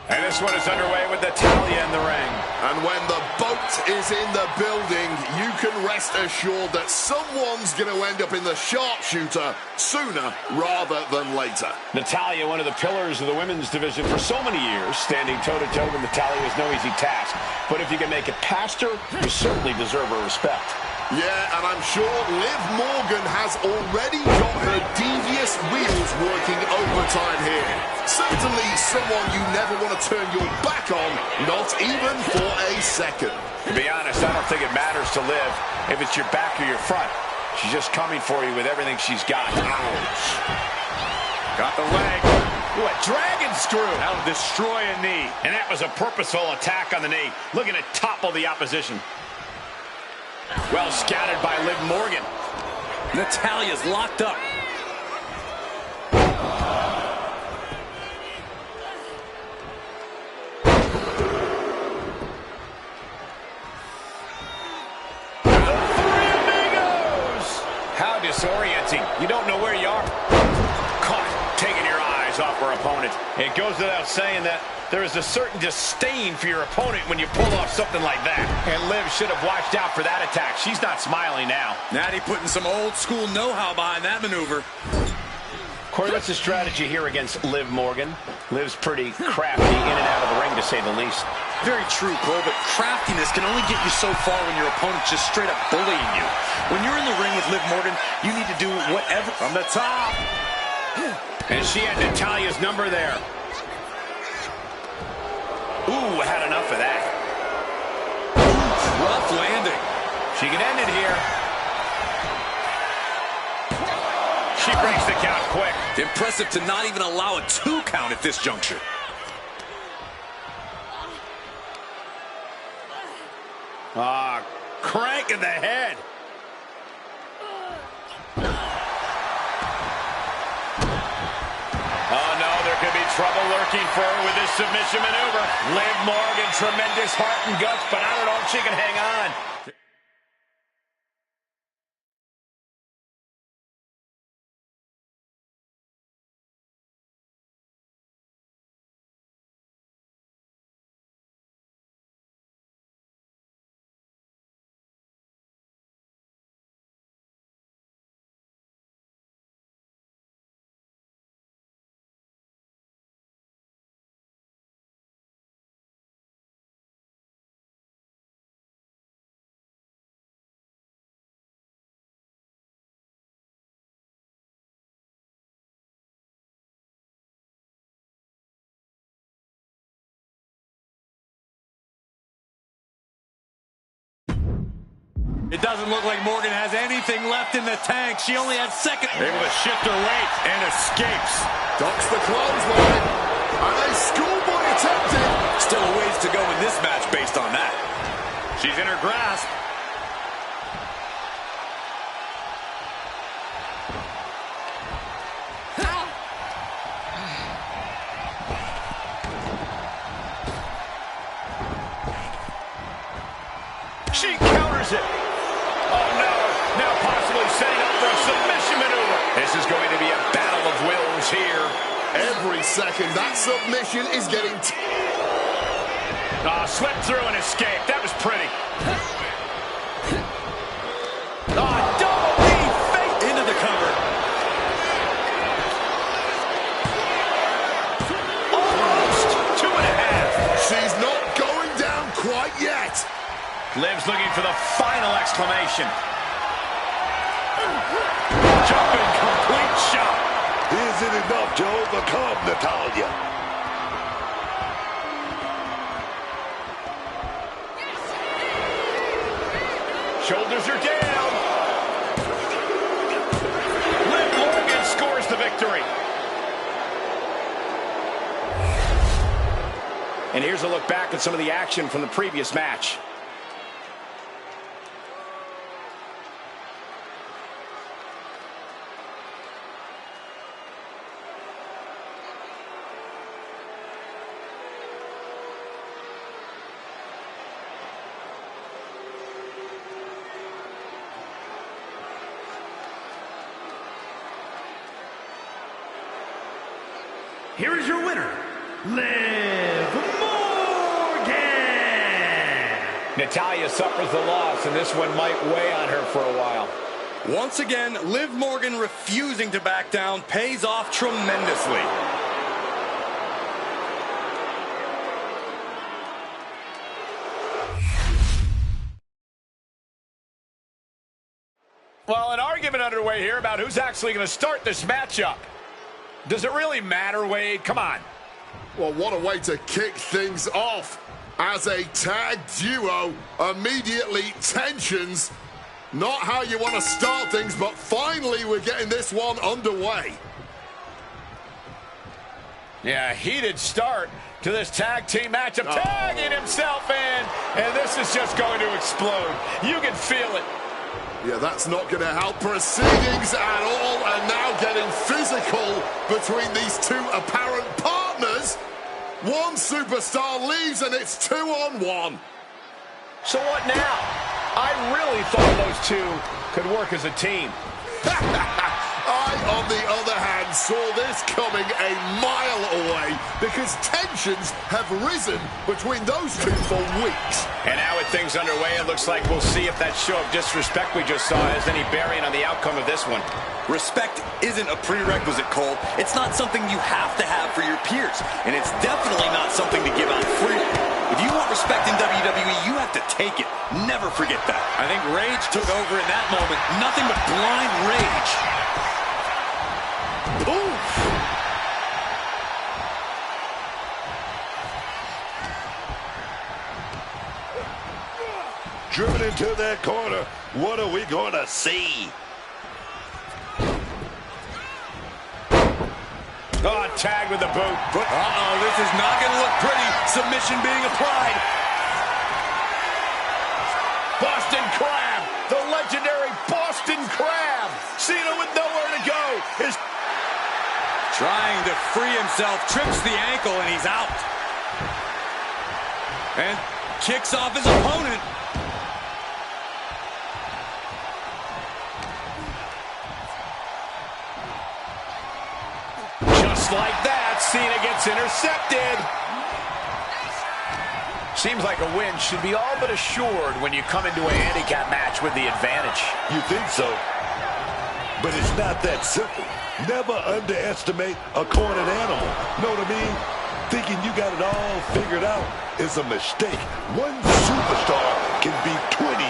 And this one is underway with Natalya in the ring. And when the boat is in the building, you can rest assured that someone's going to end up in the sharpshooter sooner rather than later. Natalya, one of the pillars of the women's division for so many years, standing toe-to-toe with Natalya is no easy task. But if you can make it past her, you certainly deserve her respect. Yeah, and I'm sure Liv Morgan has already got her devious wheels working overtime here. Certainly someone you never want to turn your back on, not even for a second. To be honest, I don't think it matters to Liv if it's your back or your front. She's just coming for you with everything she's got. Ouch. Got the leg. Ooh, a dragon screw. That'll destroy a knee. And that was a purposeful attack on the knee. Looking to topple the opposition. Well scattered by Liv Morgan. Natalya's locked up. How disorienting. You don't know where you are. Caught, taking your eyes off her opponent. It goes without saying that there is a certain disdain for your opponent when you pull off something like that. And Liv should have watched out for that attack. She's not smiling now. Natty putting some old school know-how behind that maneuver. Corey, what's the strategy here against Liv Morgan? Liv's pretty crafty in and out of the ring, to say the least. Very true, Cole, but craftiness can only get you so far when your opponent's just straight up bullying you. When you're in the ring with Liv Morgan, you need to do whatever. From the top. And she had Natalya's number there. Ooh, had enough of that. Rough landing. She can end it here. She breaks the count quick. Impressive to not even allow a 2 count at this juncture. Crank in the head. Oh, no, there could be trouble lurking for her with this submission maneuver. Liv Morgan, tremendous heart and guts, but I don't know if she can hang on. It doesn't look like Morgan has anything left in the tank. She only had second. Able to shift her weight and escapes. Ducks the clothesline. And a schoolboy attempted. Still a ways to go in this match based on that. She's in her grasp. She counters it. Oh, no. Now possibly setting up for a submission maneuver. This is going to be a battle of wills here. Every second, that submission is getting... Slipped through and escaped. That was pretty. Double knee fake Into the cover. Almost 2.5. She's not going down quite yet. Liv's looking for the final exclamation. Jumping complete shot. Is it enough to overcome Natalya? Shoulders are down. Liv Morgan scores the victory. And here's a look back at some of the action from the previous match. Here is your winner, Liv Natalya suffers the loss, and this one might weigh on her for a while. Once again, Liv Morgan refusing to back down pays off tremendously. Well, an argument underway here about who's actually going to start this matchup. Does it really matter, Wade? Come on. Well, what a way to kick things off. As a tag duo, immediately tensions. Not how you want to start things, but finally we're getting this one underway. Yeah, heated start to this tag team matchup. Tagging himself in, and this is just going to explode. You can feel it. Yeah, that's not going to help proceedings at all, and now getting physical between these two apparent partners. One superstar leaves, and it's 2-on-1. So what now? I really thought those two could work as a team. I, on the other hand, saw this coming a mile away because tensions have risen between those two for weeks. And now with things underway, it looks like we'll see if that show of disrespect we just saw has any bearing on the outcome of this one. Respect isn't a prerequisite, Cole. It's not something you have to have for your peers, and it's definitely not something to give out freely. If you want respect in WWE, you have to take it. Never forget that. I think rage took over in that moment. Nothing but blind rage. Oof. Driven into that corner. What are we going to see? Oh, tag with the boot. Uh-oh, this is not going to look pretty. Submission being applied. Boston Crab, the legendary Boston Crab. Cena with nowhere to go. Is trying to free himself, trips the ankle, and he's out. And kicks off his opponent. just like that, Cena gets intercepted. Seems like a win should be all but assured when you come into a handicap match with the advantage. You think so? But it's not that simple. Never underestimate a cornered animal. Know what I mean? Thinking you got it all figured out is a mistake. One superstar can beat 20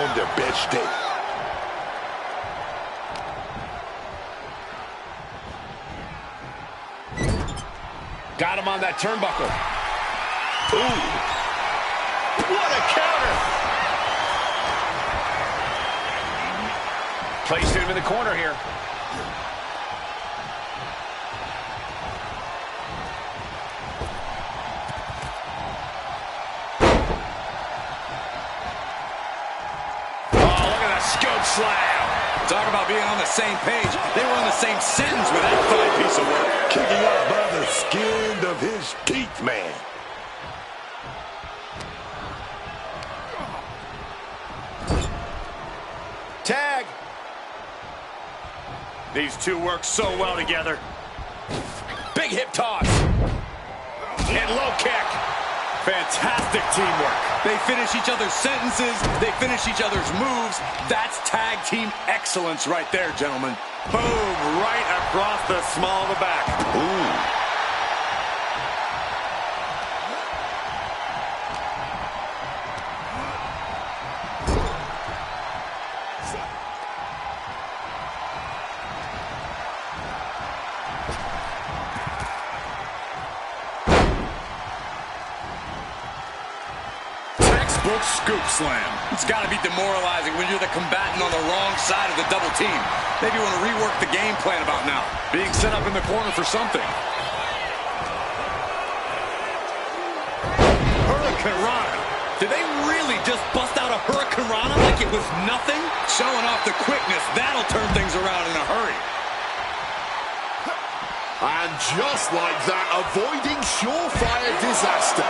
on their best day. Got him on that turnbuckle. Ooh. What a counter! Placed him in the corner here. Oh, look at that scope slam. Talk about being on the same page. They were on the same sentence with that fine piece of work. Kicking out by the skin of his teeth, man. Tag. These two work so well together. Big hip toss. And low kick. Fantastic teamwork. They finish each other's sentences. They finish each other's moves. That's tag team excellence right there, gentlemen. Boom, right across the small of the back. Ooh. Scoop slam. It's got to be demoralizing when you're the combatant on the wrong side of the double team. Maybe you want to rework the game plan about now. Being set up in the corner for something. Hurricane Rana. Did they really just bust out a Hurricane Rana like it was nothing? Showing off the quickness. That'll turn things around in a hurry. And just like that, avoiding surefire disaster.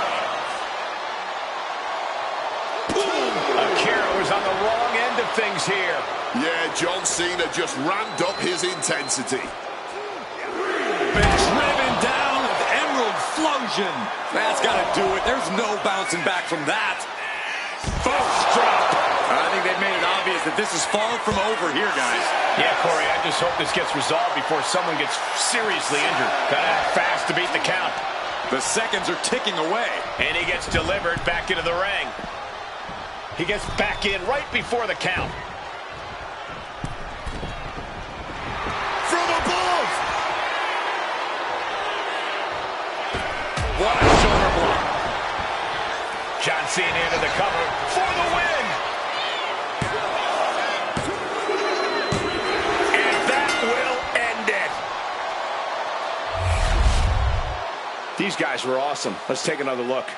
Akira was on the wrong end of things here. Yeah, John Cena just ramped up his intensity. Been driven down with Emerald Flosion. That's got to do it. There's no bouncing back from that. reverse drop. I think they've made it obvious that this is far from over here, guys. Yeah, Corey, I just hope this gets resolved before someone gets seriously injured. Gotta act fast to beat the count. The seconds are ticking away. And he gets delivered back into the ring. He gets back in right before the count. From above! What a shoulder block. John Cena into the cover for the win. And that will end it. These guys were awesome. Let's take another look.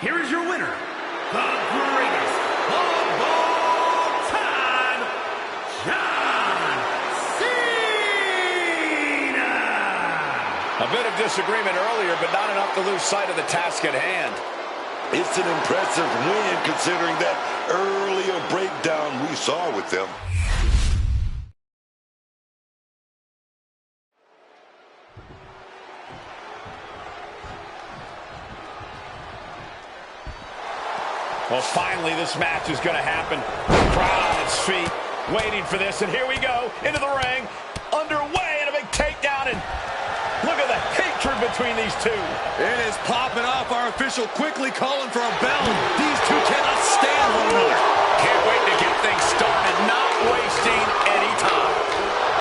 Here is your winner, the greatest of all time, John Cena! A bit of disagreement earlier, but not enough to lose sight of the task at hand. It's an impressive win considering that earlier breakdown we saw with them. Well, finally, this match is going to happen. The crowd on its feet, waiting for this. And here we go, into the ring, underway, and a big takedown. And look at the hatred between these two. It is popping off. Our official quickly calling for a bell. These two cannot stand one another. Can't wait to get things started, not wasting any time.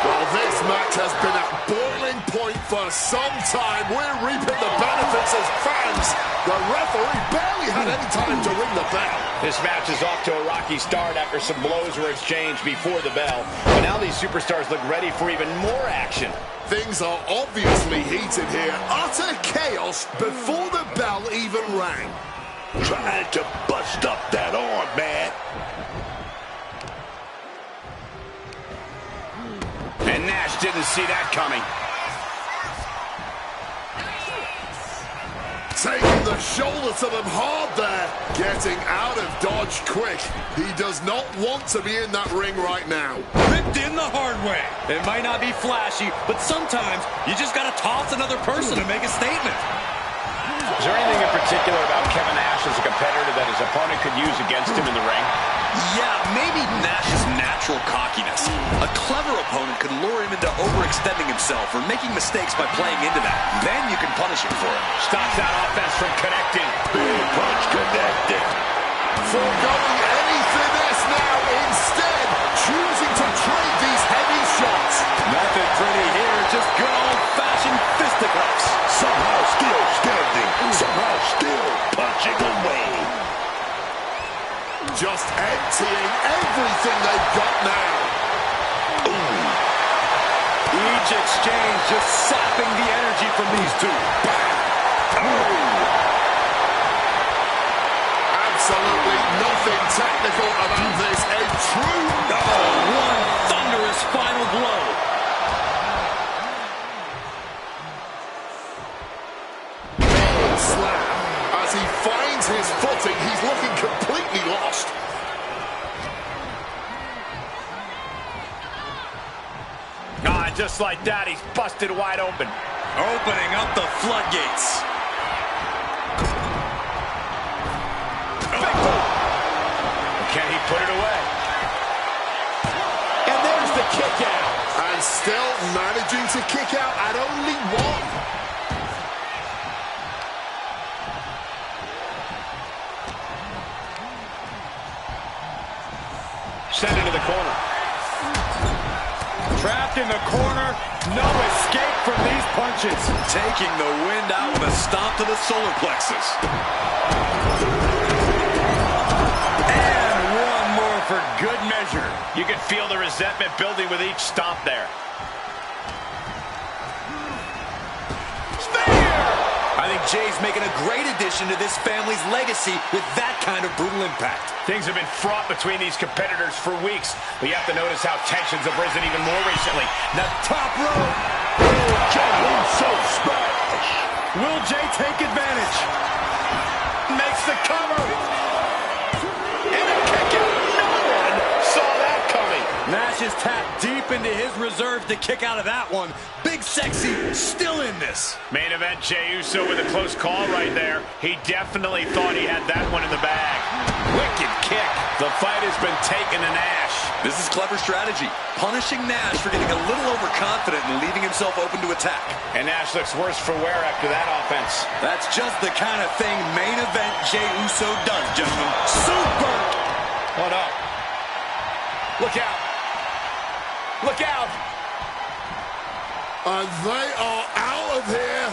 Well, this match has been at boiling point for some time. We're reaping the benefits as fans. The referee barely had any time to ring the bell. This match is off to a rocky start after some blows were exchanged before the bell. But now these superstars look ready for even more action. Things are obviously heated here. Utter chaos before the bell even rang. Trying to bust up that arm, man. And Nash didn't see that coming. Taking the shoulder to them hard there. Getting out of dodge quick. He does not want to be in that ring right now. Ripped in the hard way. It might not be flashy, but sometimes you just got to toss another person to make a statement. Is there anything in particular about Kevin Nash as a competitor that his opponent could use against him in the ring? Yeah, maybe Nash's natural cockiness. A clever opponent could lure him into overextending himself or making mistakes by playing into that. Then you can punish him for it. Stops that offense from connecting. Big punch connected. Foregoing any finesse now, instead choosing to trade these heavy shots. Nothing pretty here, just good old-fashioned fisticuffs. Somehow still standing. Somehow still punching away. Just emptying everything they've got now. Each exchange just sapping the energy from these two. Absolutely nothing technical about this. A true... One thunderous final blow. Slam. As he finds his footing, he's looking completely lost. Just like that, he's busted wide open. Opening up the floodgates. Big boot. Can he put it away? And there's the kick out. And still managing to kick out at only one. Send it to the corner. Trapped in the corner, no escape from these punches. Taking the wind out with a stomp to the solar plexus. And one more for good measure. You can feel the resentment building with each stomp there. I think Jay's making a great addition to this family's legacy with that kind of brutal impact. Things have been fraught between these competitors for weeks, but you have to notice how tensions have risen even more recently. Now, top rope. Jey Uso smash. Will Jay take advantage? Makes the cover. And a kick out. No one saw that coming. Nash is tapped deep into his reserve to kick out of that one. Big Sexy still in this. Main event, Jey Uso with a close call right there. He definitely thought he had that one in the bag. Wicked kick. The fight has been taken to Nash. This is clever strategy. Punishing Nash for getting a little overconfident and leaving himself open to attack. And Nash looks worse for wear after that offense. That's just the kind of thing main event Jey Uso does, gentlemen. Super! Oh, no. Look out. Look out. And they are out of here.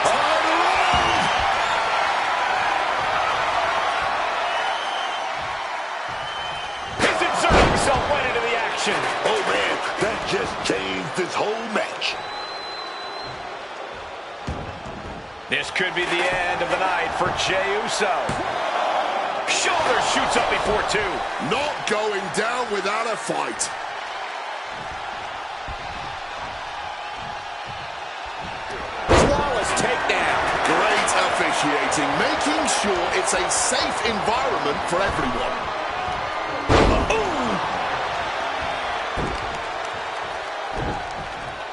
Turn around. He's inserting himself right into the action. Oh, man, that just changed this whole match. This could be the end of the night for Jey Uso. Shoulder shoots up before two. Not going down without a fight. Flawless takedown. Great officiating, making sure it's a safe environment for everyone.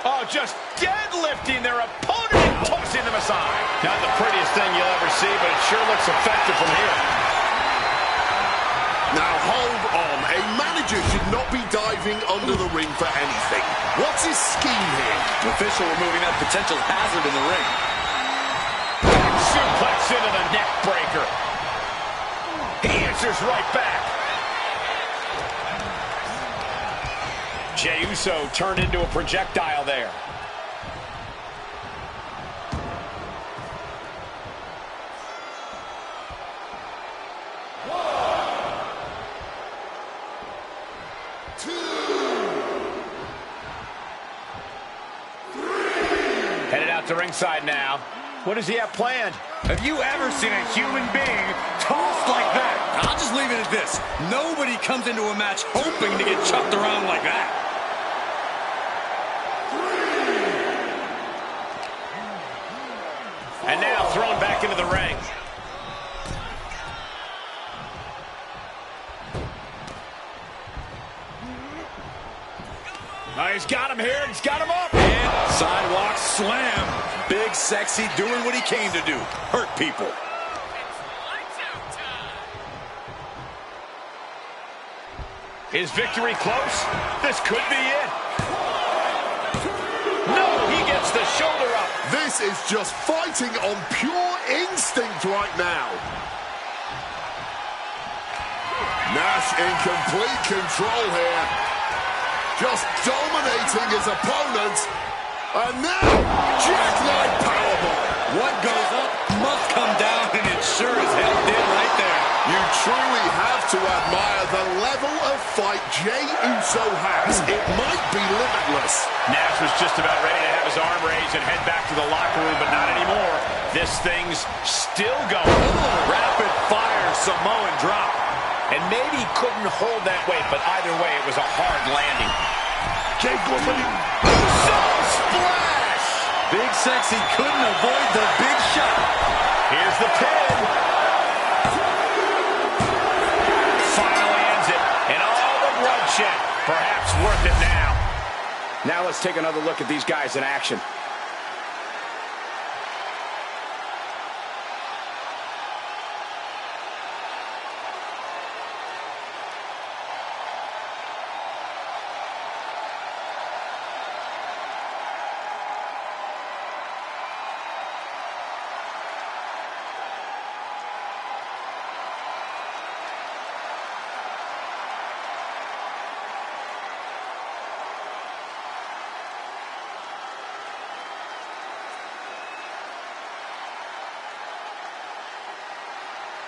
Oh, just deadlifting their opponent and tossing them aside. Not the prettiest thing you'll ever see, but it sure looks effective from here. Now hold on, a manager should not be diving under the ring for anything. What's his scheme here? The official removing that potential hazard in the ring. Back suplex into the neck breaker. He answers right back. Jey Uso turned into a projectile there. Headed out to ringside now. What does he have planned? Have you ever seen a human being tossed like that? I'll just leave it at this. Nobody comes into a match hoping to get chucked around like that. And now thrown back into the ring. Oh, he's got him here. He's got him up. And sidewalk slam. Big Sexy doing what he came to do. Hurt people. Is victory close? This could be it. No, he gets the shoulder up. This is just fighting on pure instinct right now. Nash in complete control here. Just dominating his opponent. And now, jackknife powerbomb. What goes up must come down, and it sure as hell did right there. You truly have to admire the level of fight Jey Uso has. It might be limitless. Nash was just about ready to have his arm raised and head back to the locker room, but not anymore. This thing's still going. Rapid fire Samoan drop. And maybe he couldn't hold that weight, but either way, it was a hard landing. Jey going for the Uso splash! Big Sexy couldn't avoid the big shot. Here's the pin. Finally ends it, and all the bloodshed, perhaps worth it now. Now let's take another look at these guys in action.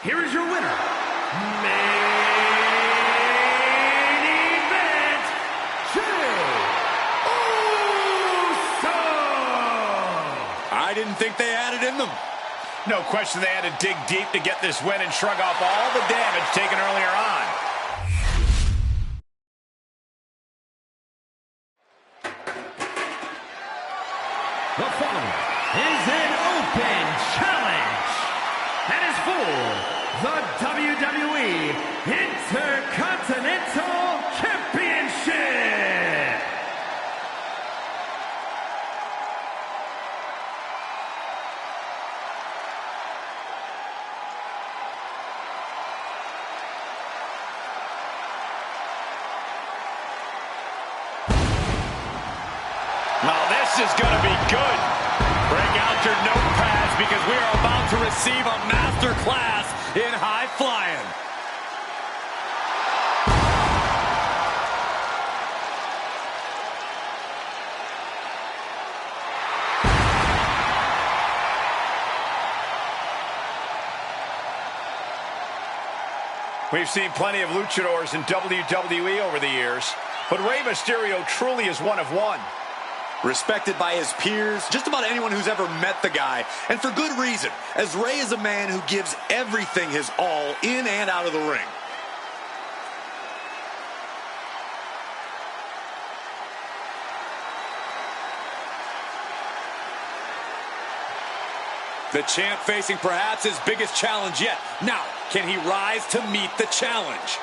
Here is your winner, main event, Jey Uso! I didn't think they had it in them. No question they had to dig deep to get this win and shrug off all the damage taken earlier on. The following is an open challenge and is for the WWE Intercontinental Championship. Now this is going to be good. Break out your notepads because we are about to receive a master class in high flying. We've seen plenty of luchadors in WWE over the years, but Rey Mysterio truly is one of one. Respected by his peers, just about anyone who's ever met the guy, and for good reason, as Rey is a man who gives everything his all in and out of the ring. The champ facing perhaps his biggest challenge yet. Now, can he rise to meet the challenge?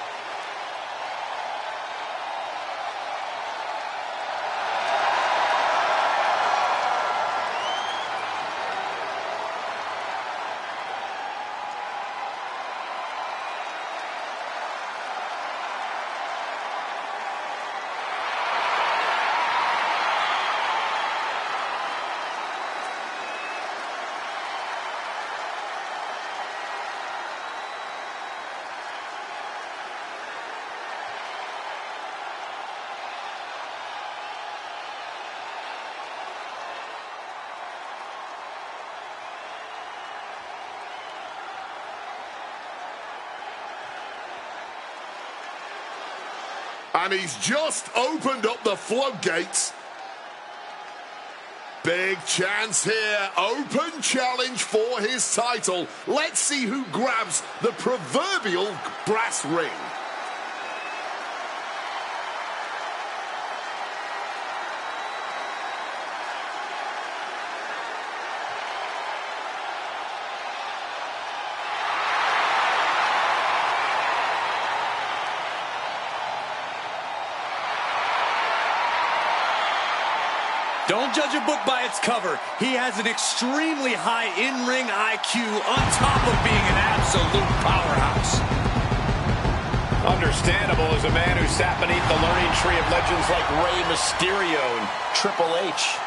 And he's just opened up the floodgates. Big chance here. Open challenge for his title. Let's see who grabs the proverbial brass ring. Don't judge a book by its cover. He has an extremely high in-ring IQ on top of being an absolute powerhouse. Understandable as a man who sat beneath the learning tree of legends like Rey Mysterio and Triple H.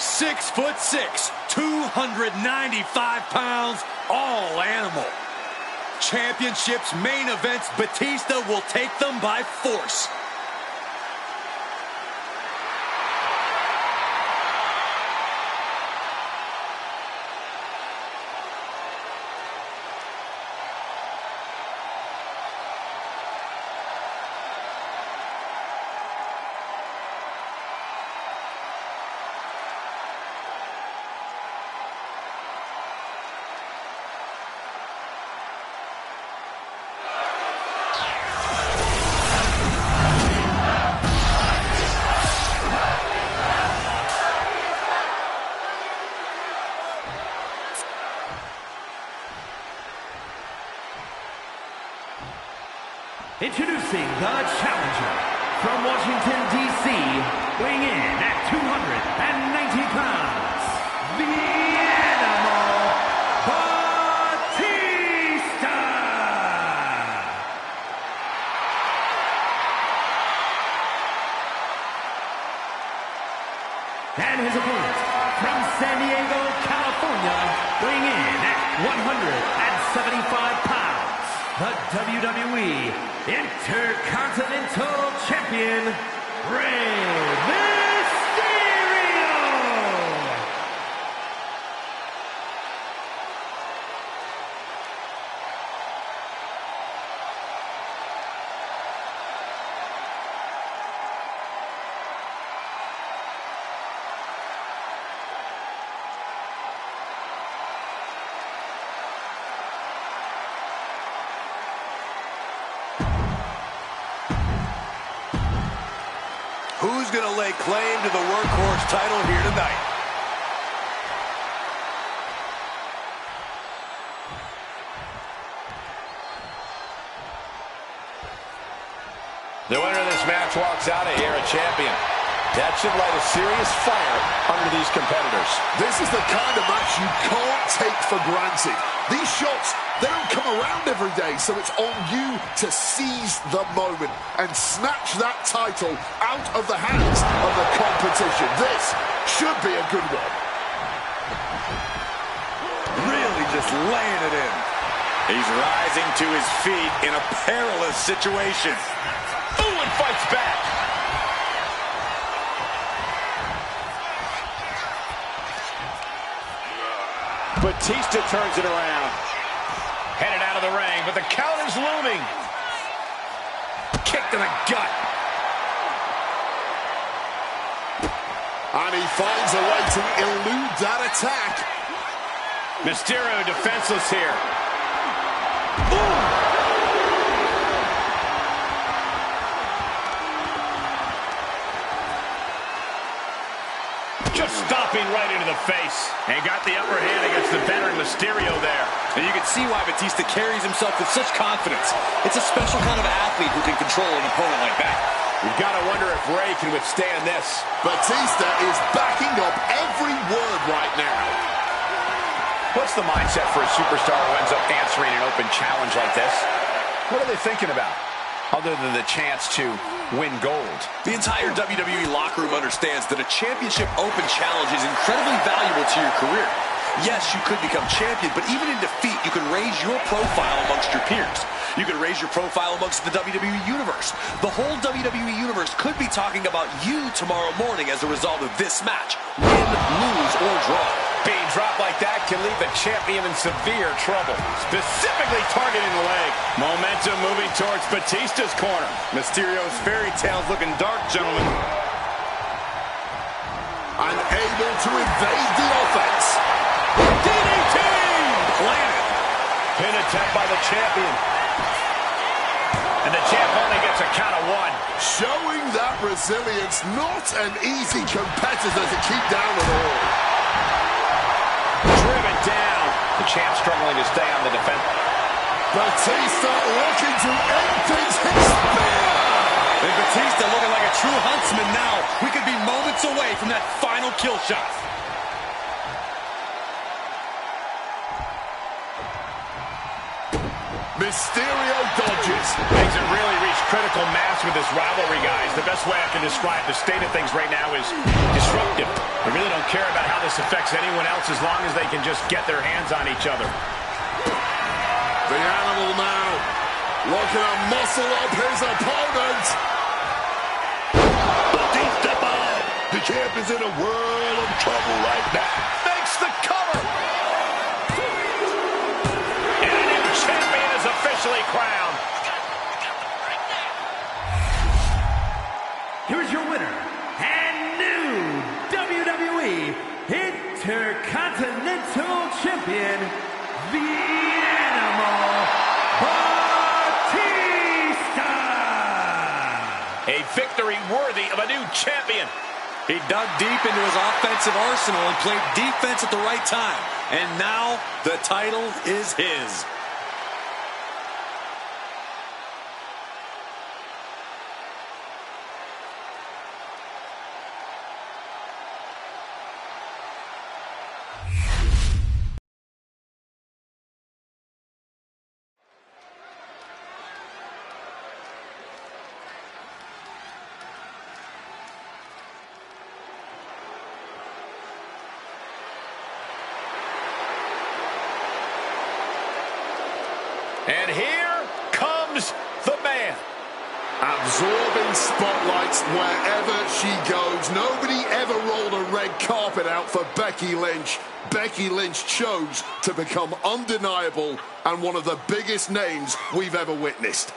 Six foot 295 pounds, all animal. Championships, main events, Batista will take them by force. Introducing the challenger from Washington, D.C., weighing in at 290 pounds, the Animal Batista! California, weighing in at 175 pounds, the WWE Intercontinental Champion, Rey Mysterio! Who's going to lay claim to the Workhorse title here tonight? The winner of this match walks out of here a champion. That should light a serious fire under these competitors. This is the kind of match you can't take for granted. These shots, they don't come around every day, so it's on you to seize the moment and snatch that title out of the hands of the competition. This should be a good one. Really just laying it in. He's rising to his feet in a perilous situation. Ooh, and fights back. Batista turns it around. Headed out of the ring, but the counter's looming. Kick to the gut. And he finds a way to elude that attack. Mysterio defenseless here. Just stopping right into the face. And got the upper hand against the veteran Mysterio there. And you can see why Batista carries himself with such confidence. It's a special kind of athlete who can control an opponent like that. You've got to wonder if Rey can withstand this. Batista is backing up every word right now. What's the mindset for a superstar who ends up answering an open challenge like this? What are they thinking about, other than the chance to win gold? The entire WWE locker room understands that a championship open challenge is incredibly valuable to your career. Yes, you could become champion, but even in defeat, you can raise your profile amongst your peers. You can raise your profile amongst the WWE Universe. The whole WWE Universe could be talking about you tomorrow morning as a result of this match. Win, lose, or draw. Being dropped like that can leave the champion in severe trouble. Specifically targeting the leg. Momentum moving towards Batista's corner. Mysterio's fairy tale's looking dark, gentlemen. Unable to evade the offense. DDT! Planted. Pin attempt by the champion. And the champ only gets a count of one. Showing that resilience, not an easy competitor to keep down at all. Driven down. The champ struggling to stay on the defense. Batista looking to end things. His spear! And Batista looking like a true huntsman now. We could be moments away from that final kill shot. Mysterio dodges. Things have really reached critical mass with this rivalry, guys. The best way I can describe the state of things right now is disruptive. They really don't care about how this affects anyone else as long as they can just get their hands on each other. The animal now looking to muscle up his opponent. Batista bomb. The champ is in a world of trouble right now. Makes the cover. And a new champion is officially crowned. Here's your winner and new WWE Intercontinental Champion, the Animal Batista! A victory worthy of a new champion. He dug deep into his offensive arsenal and played defense at the right time. And now the title is his. And here comes the man. Absorbing spotlights wherever she goes. Nobody ever rolled a red carpet out for Becky Lynch. Becky Lynch chose to become undeniable and one of the biggest names we've ever witnessed.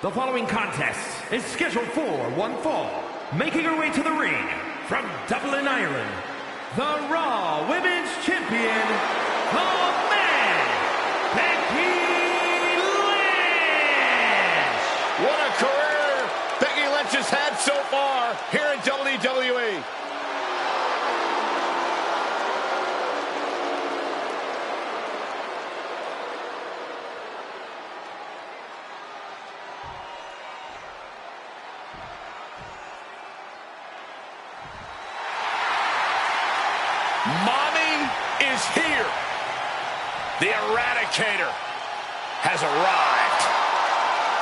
The following contest is scheduled for one fall. Making her way to the ring from Dublin, Ireland, the Raw Women's Champion, the Man, Becky Lynch! What a career Becky Lynch has had so far here in WWE. Mommy is here. The Eradicator has arrived.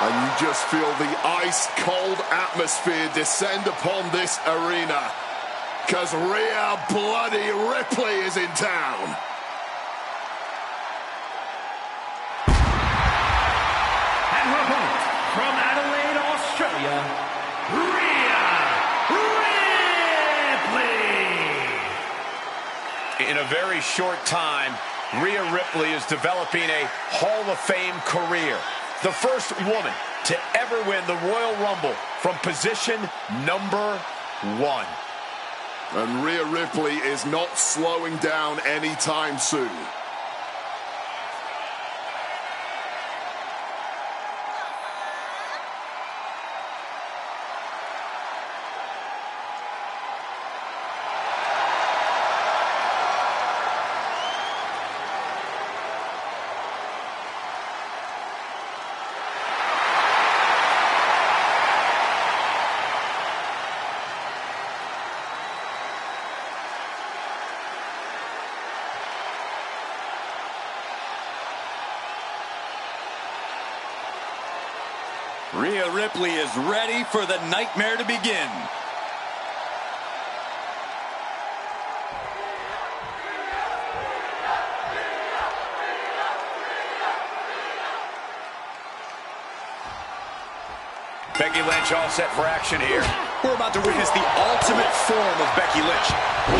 And you just feel the ice-cold atmosphere descend upon this arena. Because Rhea Bloody Ripley is in town. And her opponent from Adelaide, Australia, Rhea Ripley! In a very short time, Rhea Ripley is developing a Hall of Fame career. The first woman to ever win the Royal Rumble from position number 1. And Rhea Ripley is not slowing down anytime soon. Rhea Ripley is ready for the nightmare to begin. Becky Lynch all set for action here. We're about to witness the ultimate form of Becky Lynch.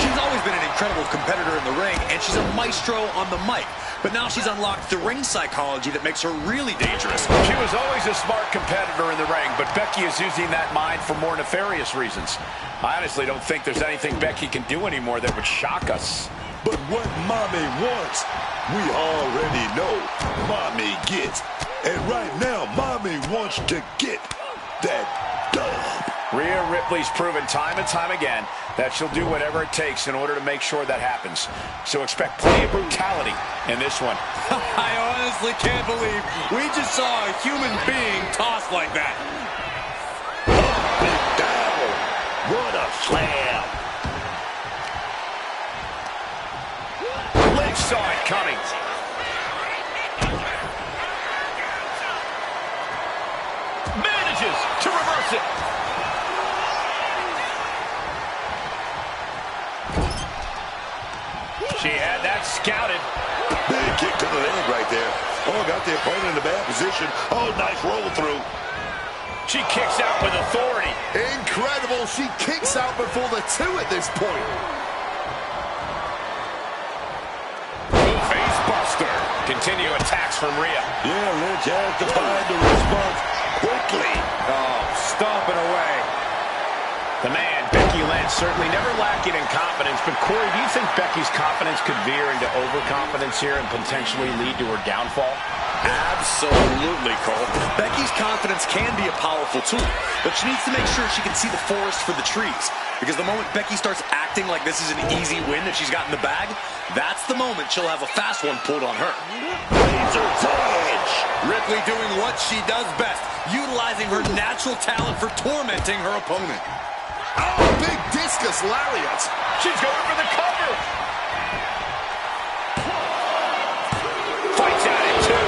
She's always been an incredible competitor in the ring, and she's a maestro on the mic. But now she's unlocked the ring psychology that makes her really dangerous. She was always a smart competitor in the ring, but Becky is using that mind for more nefarious reasons. I honestly don't think there's anything Becky can do anymore that would shock us. But what Mommy wants, we already know Mommy gets. And right now, Mommy wants to get that dub. Rhea Ripley's proven time and time again that she'll do whatever it takes in order to make sure that happens. So expect plenty of brutality in this one. I honestly can't believe we just saw a human being tossed like that. Up and down. What a slam. Lynch saw it coming. Manages to reverse it. She had that scouted. Big kick to the leg right there. Oh, got the opponent in a bad position. Oh, nice roll through. She kicks out with authority. Incredible. She kicks out before the 2 at this point. Face buster. Continue attacks from Rhea. Yeah, Lynch has to find the response quickly. Oh, stomping away. The man, Becky Lynch, certainly never lacking in confidence. But, Corey, do you think Becky's confidence could veer into overconfidence here and potentially lead to her downfall? Absolutely, Cole. Becky's confidence can be a powerful tool, but she needs to make sure she can see the forest for the trees. Because the moment Becky starts acting like this is an easy win that she's got in the bag, that's the moment she'll have a fast one pulled on her. Razor's edge. Ripley doing what she does best, utilizing her natural talent for tormenting her opponent. Oh, big discus lariat. She's going for the cover. Fights out at 2.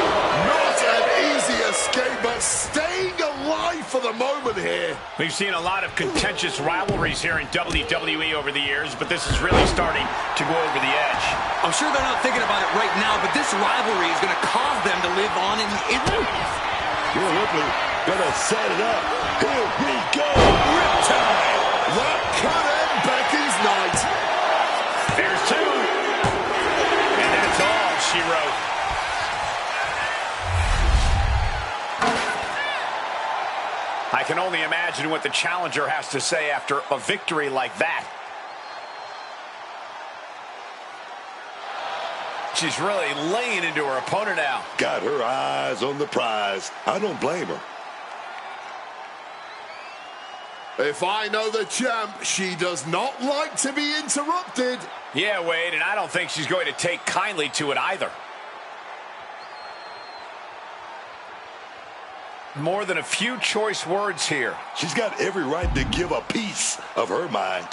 Not an easy escape, but staying alive for the moment. happen here? We've seen a lot of contentious rivalries here in WWE over the years, but this is really starting to go over the edge. I'm sure they're not thinking about it right now, but this rivalry is going to cause them to live on in infamy. Rhea Ripley gonna set it up. Here we go. Riptide. That could end Becky's night. There's two. And that's all she wrote. I can only imagine what the challenger has to say after a victory like that. She's really laying into her opponent now. Got her eyes on the prize. I don't blame her. If I know the champ, she does not like to be interrupted. Yeah, Wade, and I don't think she's going to take kindly to it either. More than a few choice words here. She's got every right to give a piece of her mind.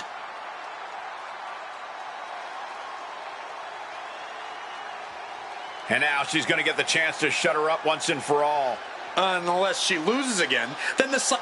And now she's going to get the chance to shut her up once and for all. Unless she loses again, then the...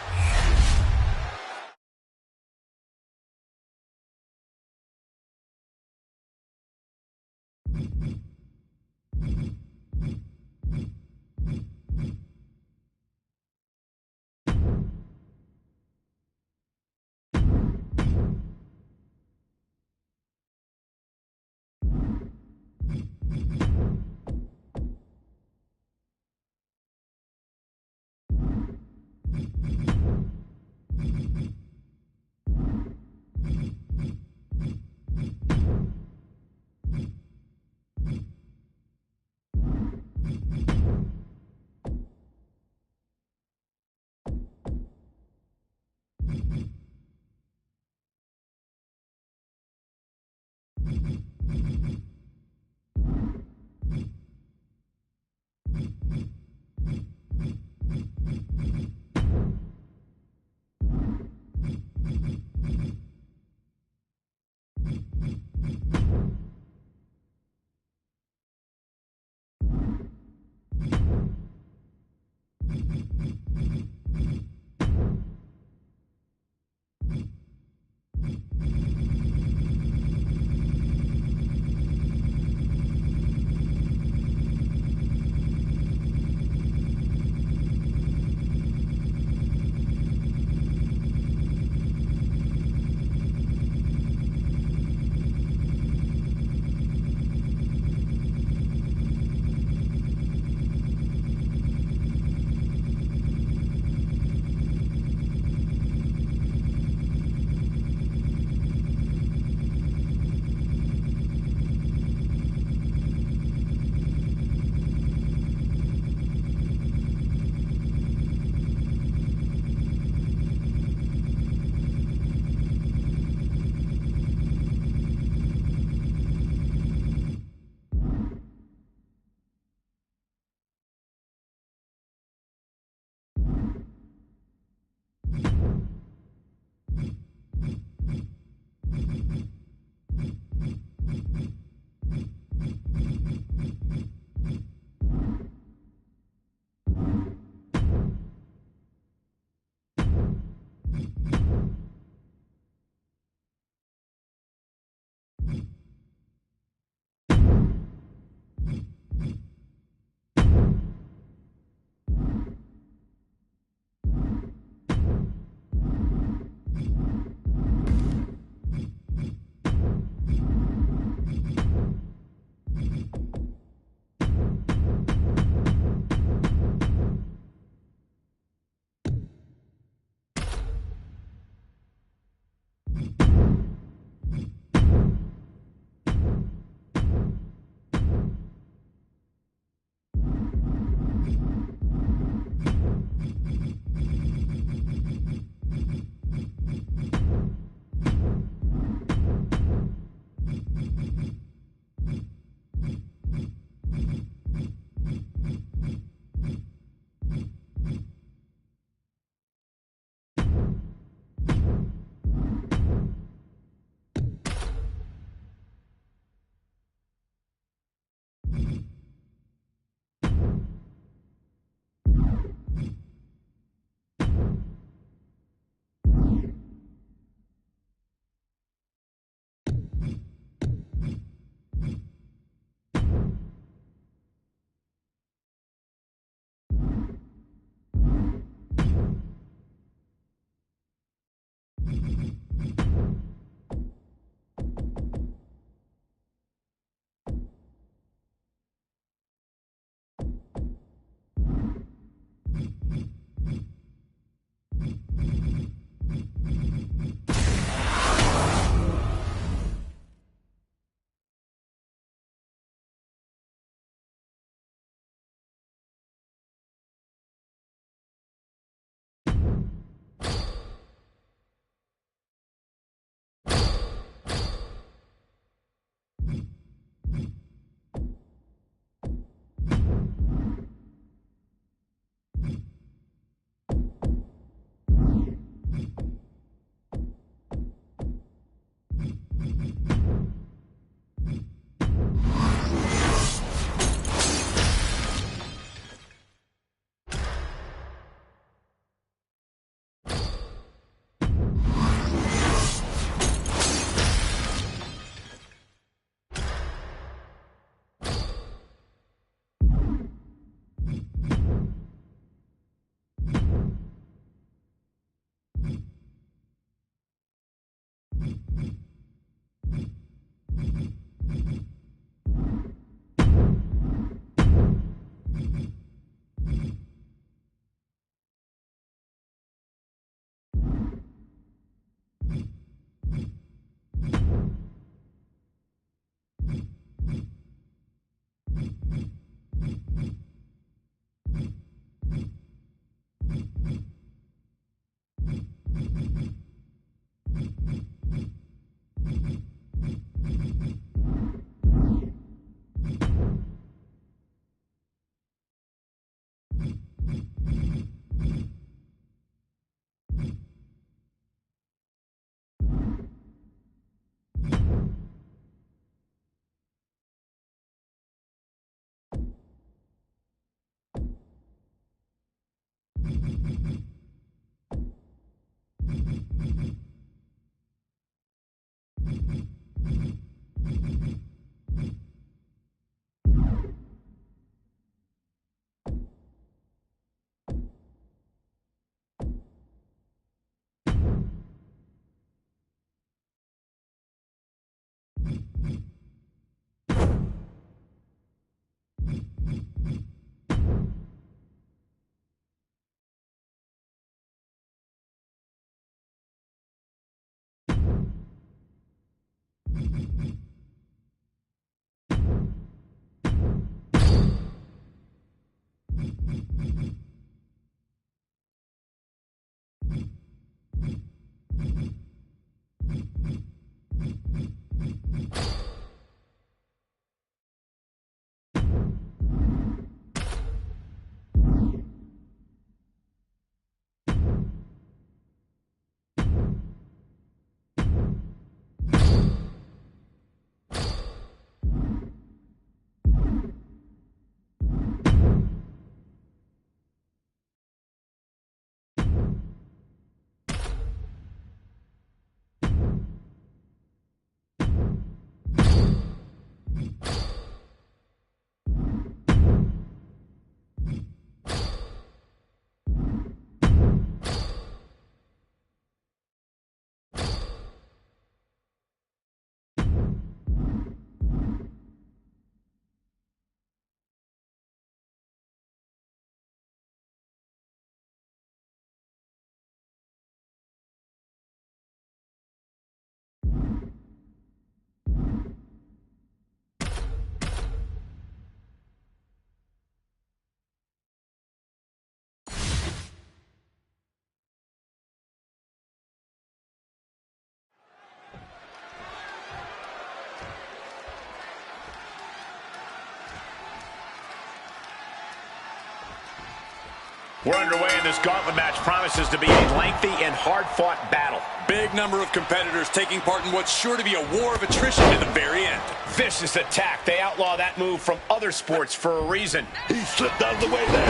We're underway, and this gauntlet match promises to be a lengthy and hard-fought battle. Big number of competitors taking part in what's sure to be a war of attrition to the very end. Vicious attack. They outlaw that move from other sports for a reason. He slipped out of the way there.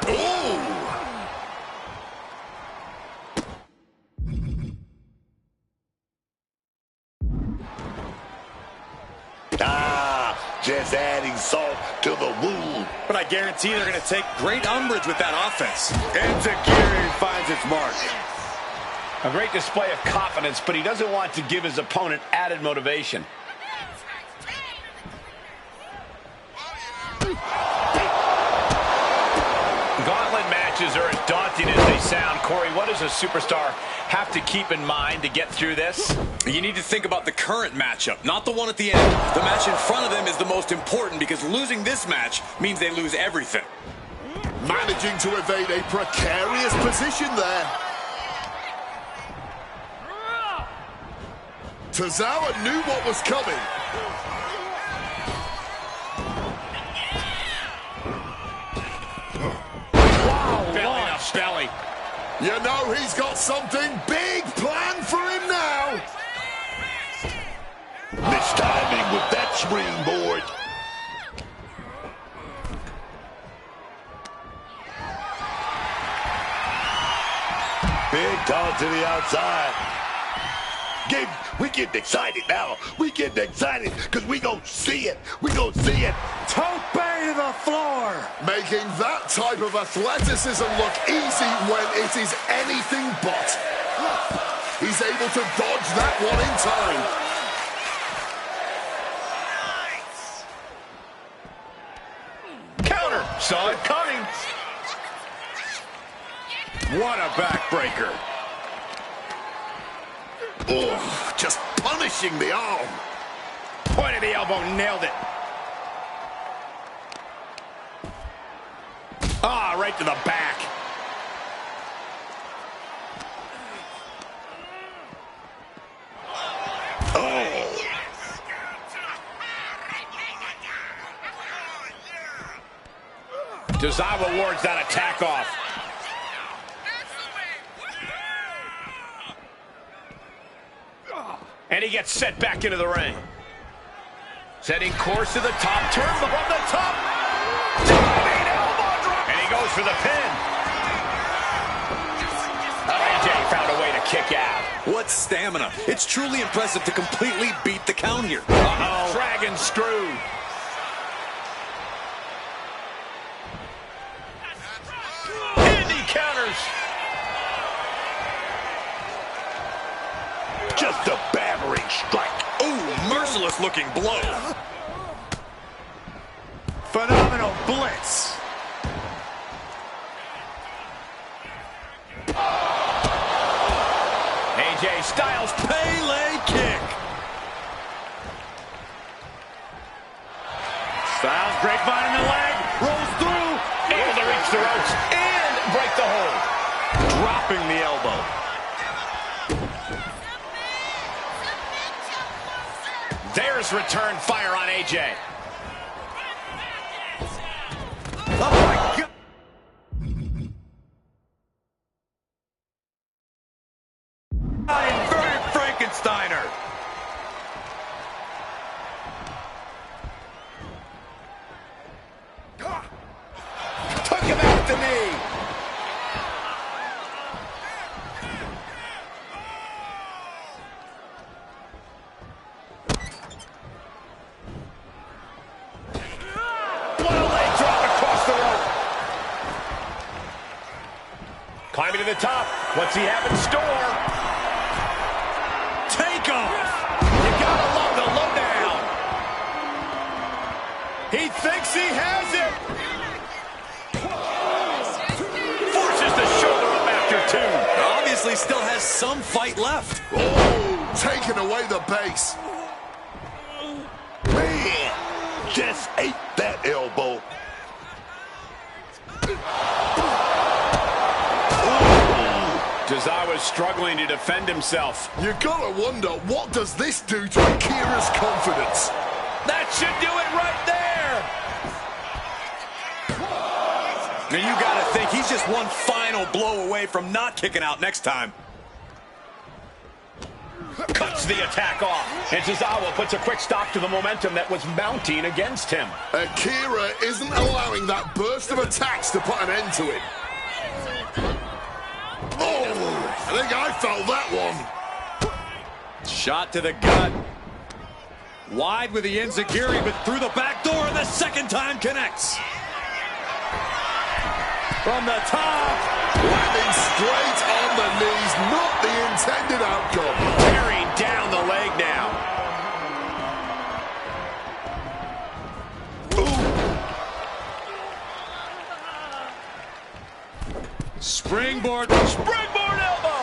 Oh! Just adding salt to the wound. But I guarantee they're going to take great umbrage with that offense. Enziguri finds its mark. A great display of confidence, but he doesn't want to give his opponent added motivation. Gauntlet matches are as daunting as they sound. Corey, what does a superstar have to keep in mind to get through this? You need to think about the current matchup, not the one at the end. The match in front of them is the most important because losing this match means they lose everything. Managing to evade a precarious position there. Tozawa knew what was coming. Belly to belly. You know he's got something big planned for him now. Mistiming with that springboard. Big toss to the outside. We getting excited now. We getting excited because we gonna see it. We gonna see it. Tope to the floor. Making that type of athleticism look easy when it is anything but. He's able to dodge that one in time. Counter. Saw it coming. What a backbreaker. Oh, just punishing the arm. Point of the elbow, nailed it. Ah, right to the back. Oh. Tozawa wards that attack off. And he gets set back into the ring. Setting course to the top turnbuckle from the top. Diving elbow drop. And he goes for the pin. AJ found a way to kick out. What stamina. It's truly impressive to completely beat the count here. Uh-oh. Dragon screw. And he counters. Just a battering strike. Ooh, merciless looking blow. Phenomenal blitz. AJ Styles Pele kick. Styles grapevine in the leg, rolls through, able to reach the ropes and break the hold. Dropping the elbow. There's return fire on AJ. Oh my God. Inverted Frankensteiner. Took him out at the knee. What a leg drop across the rope. Climbing to the top. What's he have in store? Take off. You gotta love the lowdown. He thinks he has it. Forces the shoulder up after two. Obviously still has some fight left. Oh, taking away the base. Man, just ate that elbow. Tozawa's struggling to defend himself. You gotta wonder, what does this do to Akira's confidence? That should do it right there. Now you gotta think he's just one final blow away from not kicking out next time. Cuts the attack off. And Tozawa puts a quick stop to the momentum that was mounting against him. Akira isn't allowing that burst of attacks to put an end to it. Oh, I think I felt that one. Shot to the gut. Wide with the enziguri, but through the back door, and the second time connects. From the top. Landing straight on the knees, not the intended outcome. Tearing down the leg now. Springboard. Springboard elbow.